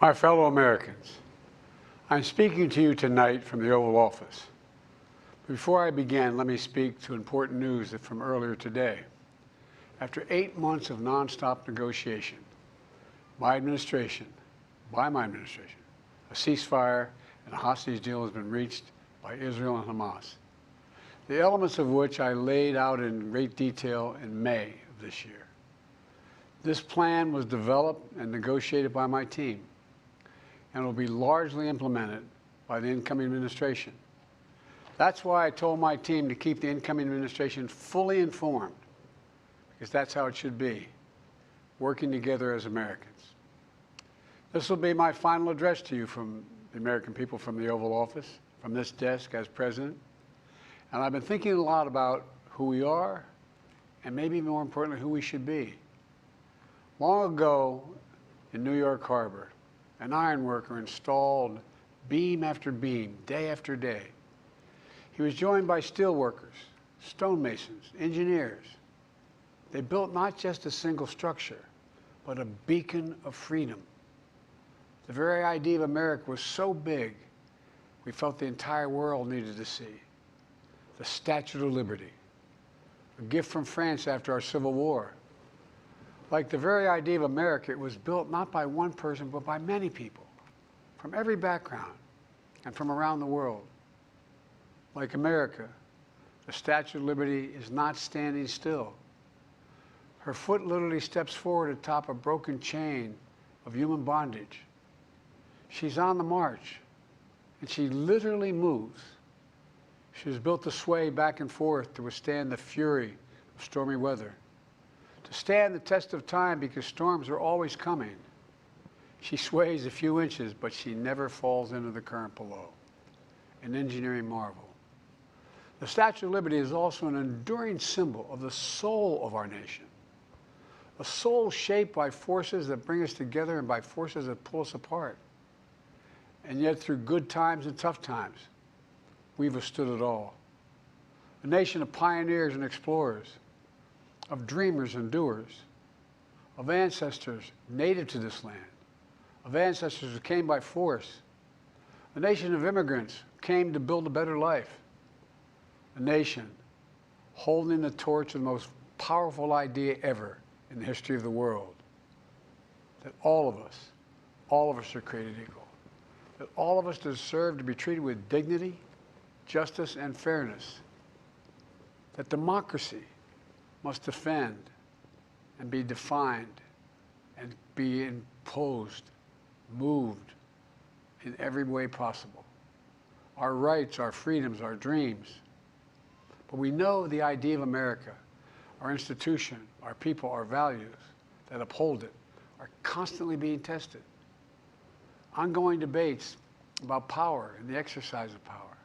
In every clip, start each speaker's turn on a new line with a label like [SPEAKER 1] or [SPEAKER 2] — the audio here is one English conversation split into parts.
[SPEAKER 1] My fellow Americans, I'm speaking to you tonight from the Oval Office. Before I begin, let me speak to important news from earlier today. After 8 months of nonstop negotiation, by my administration, a ceasefire and a hostage deal has been reached by Israel and Hamas, the elements of which I laid out in great detail in May of this year. This plan was developed and negotiated by my team and will be largely implemented by the incoming administration. That's why I told my team to keep the incoming administration fully informed, because that's how it should be, working together as Americans. This will be my final address to you from the American people from the Oval Office, from this desk as president. And I've been thinking a lot about who we are and maybe more importantly, who we should be. Long ago in New York Harbor, an iron worker installed beam after beam, day after day. He was joined by steel workers, stonemasons, engineers. They built not just a single structure, but a beacon of freedom. The very idea of America was so big, we felt the entire world needed to see. The Statue of Liberty, a gift from France after our Civil War. Like the very idea of America, it was built not by one person, but by many people, from every background and from around the world. Like America, the Statue of Liberty is not standing still. Her foot literally steps forward atop a broken chain of human bondage. She's on the march, and she literally moves. She was built to sway back and forth to withstand the fury of stormy weather, to stand the test of time because storms are always coming. She sways a few inches, but she never falls into the current below. An engineering marvel. The Statue of Liberty is also an enduring symbol of the soul of our nation, a soul shaped by forces that bring us together and by forces that pull us apart. And yet, through good times and tough times, we've withstood it all. A nation of pioneers and explorers, of dreamers and doers, of ancestors native to this land, of ancestors who came by force, a nation of immigrants who came to build a better life, a nation holding the torch of the most powerful idea ever in the history of the world, that all of us are created equal, that all of us deserve to be treated with dignity, justice, and fairness, that democracy must defend and be defined and be imposed, moved in every way possible. Our rights, our freedoms, our dreams. But we know the idea of America, our institution, our people, our values that uphold it are constantly being tested. Ongoing debates about power and the exercise of power.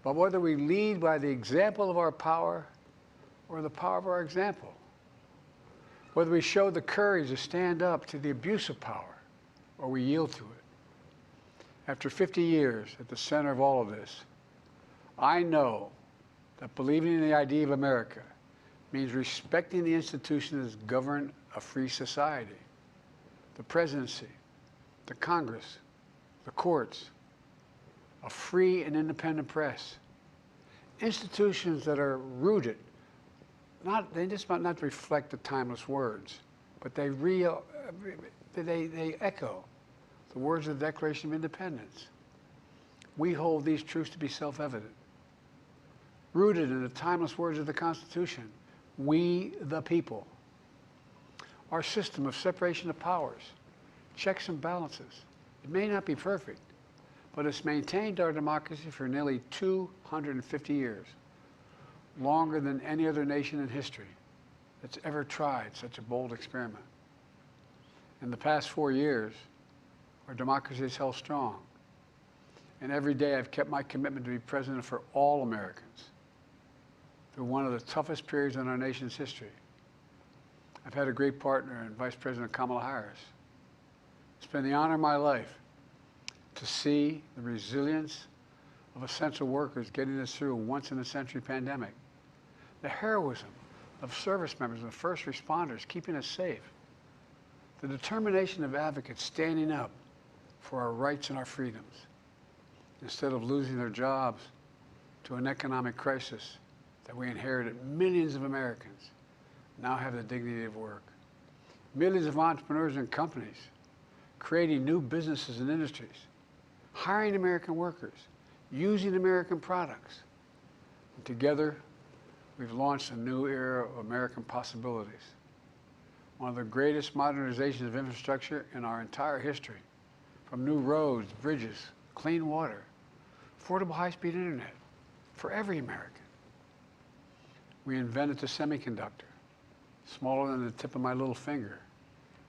[SPEAKER 1] But whether we lead by the example of our power or the power of our example, whether we show the courage to stand up to the abuse of power or we yield to it. After 50 years at the center of all of this, I know that believing in the idea of America means respecting the institutions that govern a free society, the presidency, the Congress, the courts, a free and independent press, institutions that are rooted, they just might not reflect the timeless words, but they echo the words of the Declaration of Independence. We hold these truths to be self-evident. Rooted in the timeless words of the Constitution, we the people. Our system of separation of powers, checks and balances. It may not be perfect, but it's maintained our democracy for nearly 250 years, longer than any other nation in history that's ever tried such a bold experiment. In the past 4 years, our democracy has held strong. And every day I've kept my commitment to be president for all Americans through one of the toughest periods in our nation's history. I've had a great partner in Vice President Kamala Harris. It's been the honor of my life to see the resilience of essential workers getting us through a once-in-a-century pandemic, the heroism of service members and first responders keeping us safe, the determination of advocates standing up for our rights and our freedoms, instead of losing their jobs to an economic crisis that we inherited. Millions of Americans now have the dignity of work. Millions of entrepreneurs and companies creating new businesses and industries, hiring American workers, using American products. And together, we've launched a new era of American possibilities. One of the greatest modernizations of infrastructure in our entire history, from new roads, bridges, clean water, affordable high-speed internet for every American. We invented the semiconductor, smaller than the tip of my little finger,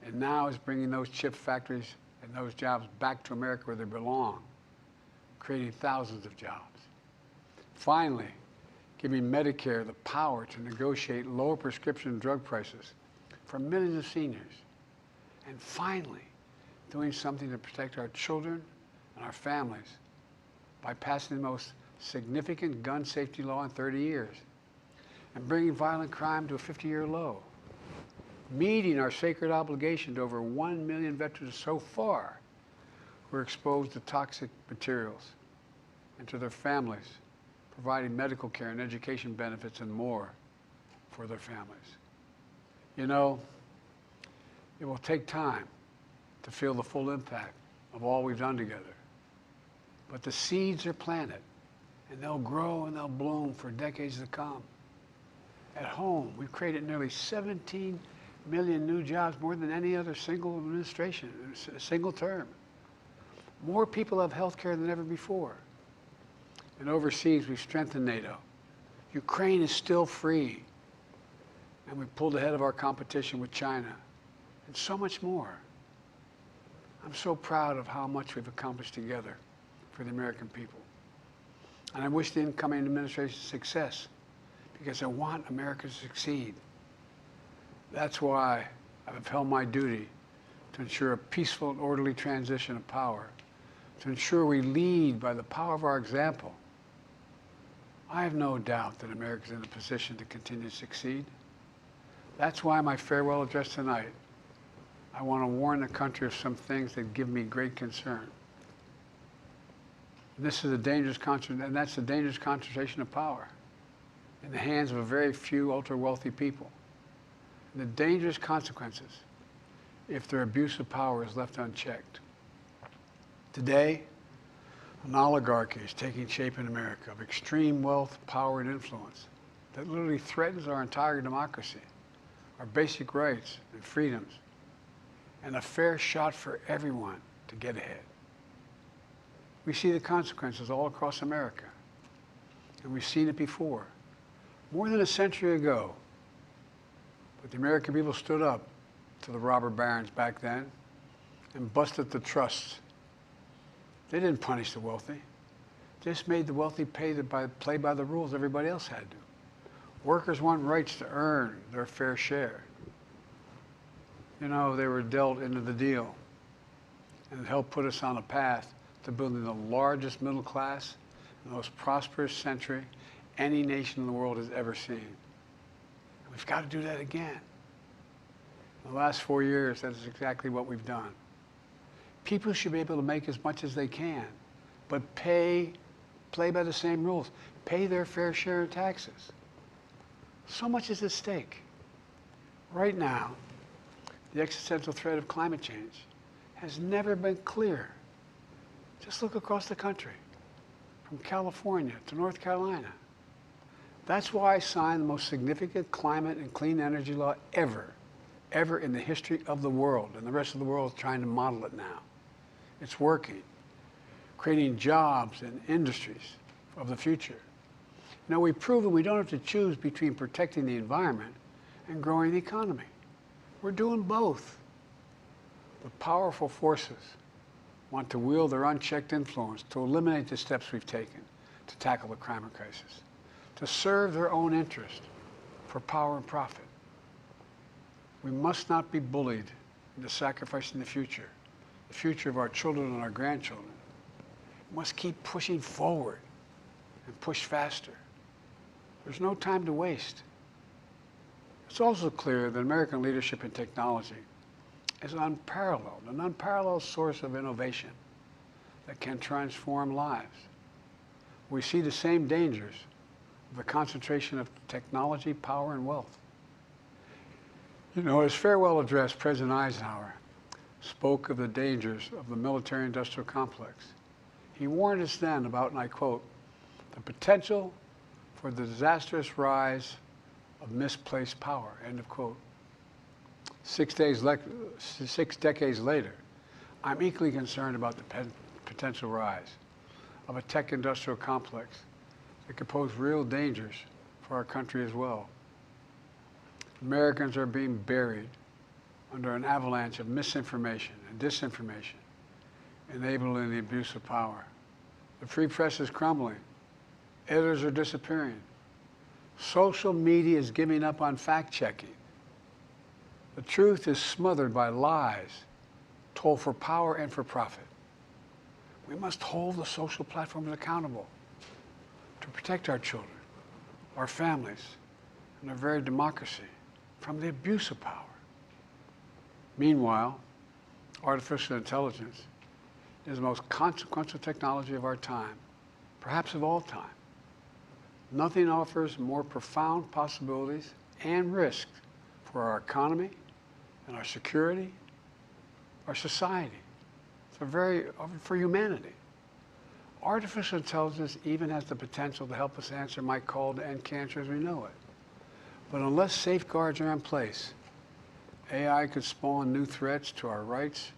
[SPEAKER 1] and now is bringing those chip factories and those jobs back to America where they belong, creating thousands of jobs. Finally, giving Medicare the power to negotiate lower prescription drug prices for millions of seniors. And finally, doing something to protect our children and our families by passing the most significant gun safety law in 30 years and bringing violent crime to a 50-year low, meeting our sacred obligation to over 1 million veterans so far who are exposed to toxic materials, and to their families, providing medical care and education benefits and more for their families. You know, it will take time to feel the full impact of all we've done together. But the seeds are planted, and they'll grow and they'll bloom for decades to come. At home, we've created nearly 17 million new jobs, more than any other single administration, a single term. More people have health care than ever before. And overseas, we've strengthened NATO. Ukraine is still free. And we pulled ahead of our competition with China, and so much more. I'm so proud of how much we've accomplished together for the American people. And I wish the incoming administration success, because I want America to succeed. That's why I've held my duty to ensure a peaceful and orderly transition of power, to ensure we lead by the power of our example. I have no doubt that America is in a position to continue to succeed. That's why my farewell address tonight, I want to warn the country of some things that give me great concern. And that's the dangerous concentration of power in the hands of a very few ultra-wealthy people. And the dangerous consequences if their abuse of power is left unchecked. Today, an oligarchy is taking shape in America of extreme wealth, power, and influence that literally threatens our entire democracy, our basic rights and freedoms, and a fair shot for everyone to get ahead. We see the consequences all across America, and we've seen it before, more than a century ago. But the American people stood up to the robber barons back then and busted the trusts. They didn't punish the wealthy. They just made the wealthy play by the rules everybody else had to. Workers want rights to earn their fair share. You know, they were dealt into the deal, and it helped put us on a path to building the largest middle class, the most prosperous century any nation in the world has ever seen. And we've got to do that again. In the last 4 years, that is exactly what we've done. People should be able to make as much as they can, but play by the same rules, pay their fair share of taxes. So much is at stake. Right now, the existential threat of climate change has never been clearer. Just look across the country, from California to North Carolina. That's why I signed the most significant climate and clean energy law ever in the history of the world, and the rest of the world is trying to model it now. It's working, creating jobs and industries of the future. Now, we've proven we don't have to choose between protecting the environment and growing the economy. We're doing both. But powerful forces want to wield their unchecked influence to eliminate the steps we've taken to tackle the climate crisis, to serve their own interest for power and profit. We must not be bullied into sacrificing the future of our children and our grandchildren. We must keep pushing forward and push faster. There's no time to waste. It's also clear that American leadership in technology is an unparalleled source of innovation that can transform lives. We see the same dangers of the concentration of technology, power, and wealth. You know, his farewell address, President Eisenhower spoke of the dangers of the military-industrial complex. He warned us then about, and I quote, the potential for the disastrous rise of misplaced power, end of quote. 6 decades later, I'm equally concerned about the potential rise of a tech-industrial complex that could pose real dangers for our country as well. Americans are being buried under an avalanche of misinformation and disinformation, enabling the abuse of power. The free press is crumbling. Editors are disappearing. Social media is giving up on fact-checking. The truth is smothered by lies told for power and for profit. We must hold the social platforms accountable to protect our children, our families, and our very democracy from the abuse of power. Meanwhile, artificial intelligence is the most consequential technology of our time, perhaps of all time. Nothing offers more profound possibilities and risks for our economy and our security, our society, for humanity. Artificial intelligence even has the potential to help us answer my call to end cancer as we know it. But unless safeguards are in place, AI could spawn new threats to our rights,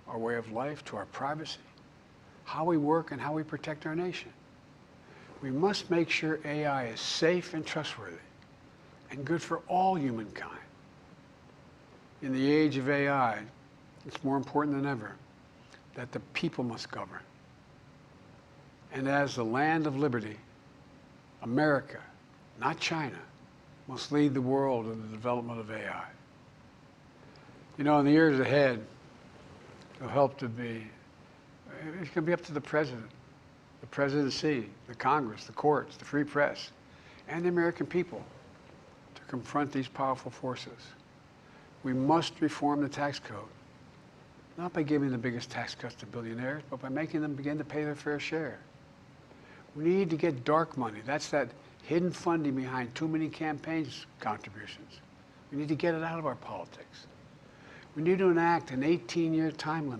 [SPEAKER 1] our way of life, to our privacy, how we work, and how we protect our nation. We must make sure AI is safe and trustworthy and good for all humankind. In the age of AI, it's more important than ever that the people must govern. And as the land of liberty, America, not China, must lead the world in the development of AI. You know, in the years ahead, it's going to be up to the president, the presidency, the Congress, the courts, the free press, and the American people to confront these powerful forces. We must reform the tax code, not by giving the biggest tax cuts to billionaires, but by making them begin to pay their fair share. We need to get dark money. That's that hidden funding behind too many campaigns contributions. We need to get it out of our politics. We need to enact an 18-year time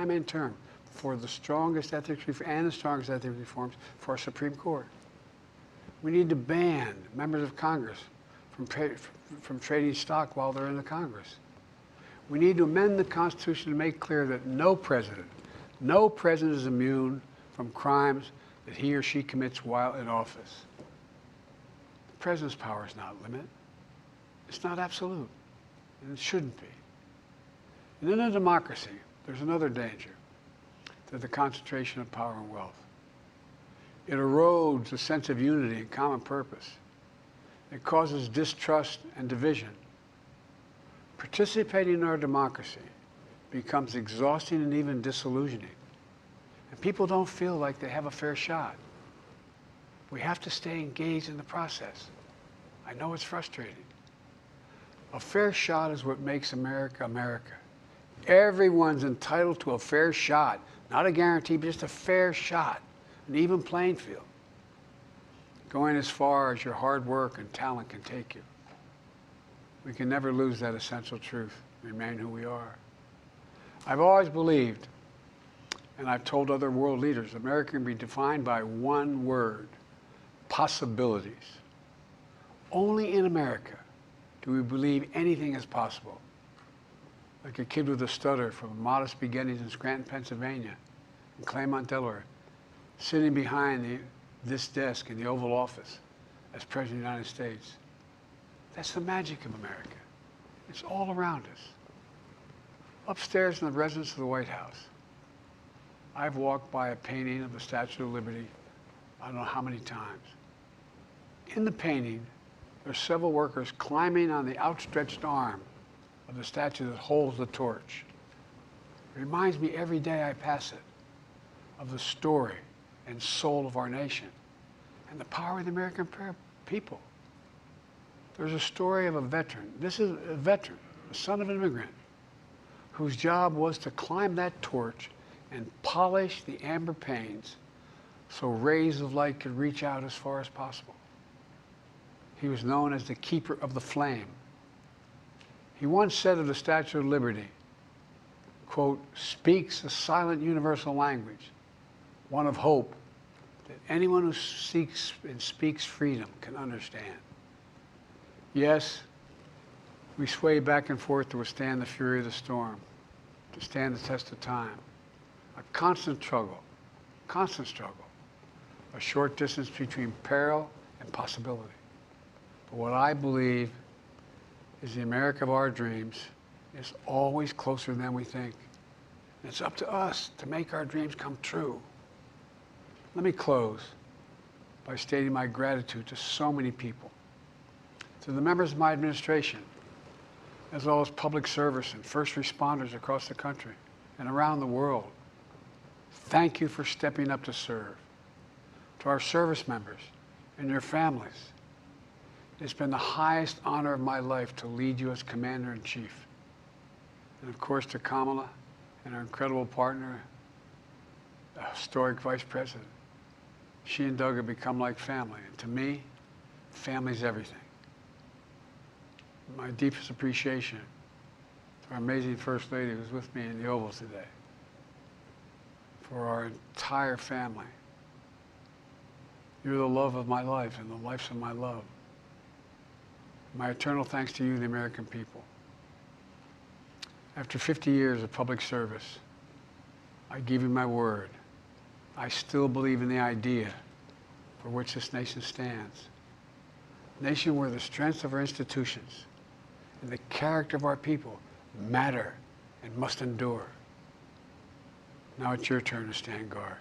[SPEAKER 1] and term, for the strongest ethics reforms for our Supreme Court. We need to ban members of Congress from trading stock while they're in the Congress. We need to amend the Constitution to make clear that no president is immune from crimes that he or she commits while in office. The president's power is not limited. It's not absolute, and it shouldn't be. And in a democracy, there's another danger to the concentration of power and wealth. It erodes a sense of unity and common purpose. It causes distrust and division. Participating in our democracy becomes exhausting and even disillusioning. And people don't feel like they have a fair shot. We have to stay engaged in the process. I know it's frustrating. A fair shot is what makes America, America. Everyone's entitled to a fair shot. Not a guarantee, but just a fair shot. An even playing field. Going as far as your hard work and talent can take you. We can never lose that essential truth, remain who we are. I've always believed, and I've told other world leaders, America can be defined by one word: possibilities. Only in America do we believe anything is possible. Like a kid with a stutter from modest beginnings in Scranton, Pennsylvania, and Claremont, Delaware, sitting behind this desk in the Oval Office as President of the United States. That's the magic of America. It's all around us. Upstairs in the residence of the White House, I've walked by a painting of the Statue of Liberty I don't know how many times. In the painting, there are several workers climbing on the outstretched arm of the statue that holds the torch. It reminds me every day I pass it of the story and soul of our nation and the power of the American people. There's a story of a veteran. This is a veteran, the son of an immigrant, whose job was to climb that torch and polish the amber panes so rays of light could reach out as far as possible. He was known as the keeper of the flame. He once said of the Statue of Liberty, quote, "speaks a silent universal language, one of hope that anyone who seeks and speaks freedom can understand." Yes, we sway back and forth to withstand the fury of the storm, to stand the test of time. A constant struggle, a short distance between peril and possibility. But what I believe is the America of our dreams is always closer than we think. And it's up to us to make our dreams come true. Let me close by stating my gratitude to so many people, to the members of my administration, as well as public service and first responders across the country and around the world. Thank you for stepping up to serve. To our service members and your families, it's been the highest honor of my life to lead you as Commander-in-Chief. And of course to Kamala and our incredible partner, the historic Vice President. She and Doug have become like family. And to me, family's everything. My deepest appreciation to our amazing First Lady who's with me in the Oval today. For our entire family. You're the love of my life and the lives of my love. My eternal thanks to you, the American people. After 50 years of public service, I give you my word. I still believe in the idea for which this nation stands. A nation where the strengths of our institutions and the character of our people matter and must endure. Now it's your turn to stand guard.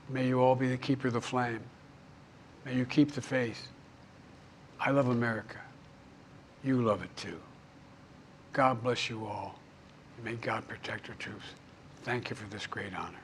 [SPEAKER 1] May you all be the keeper of the flame. May you keep the faith. I love America. You love it too. God bless you all. And may God protect our troops. Thank you for this great honor.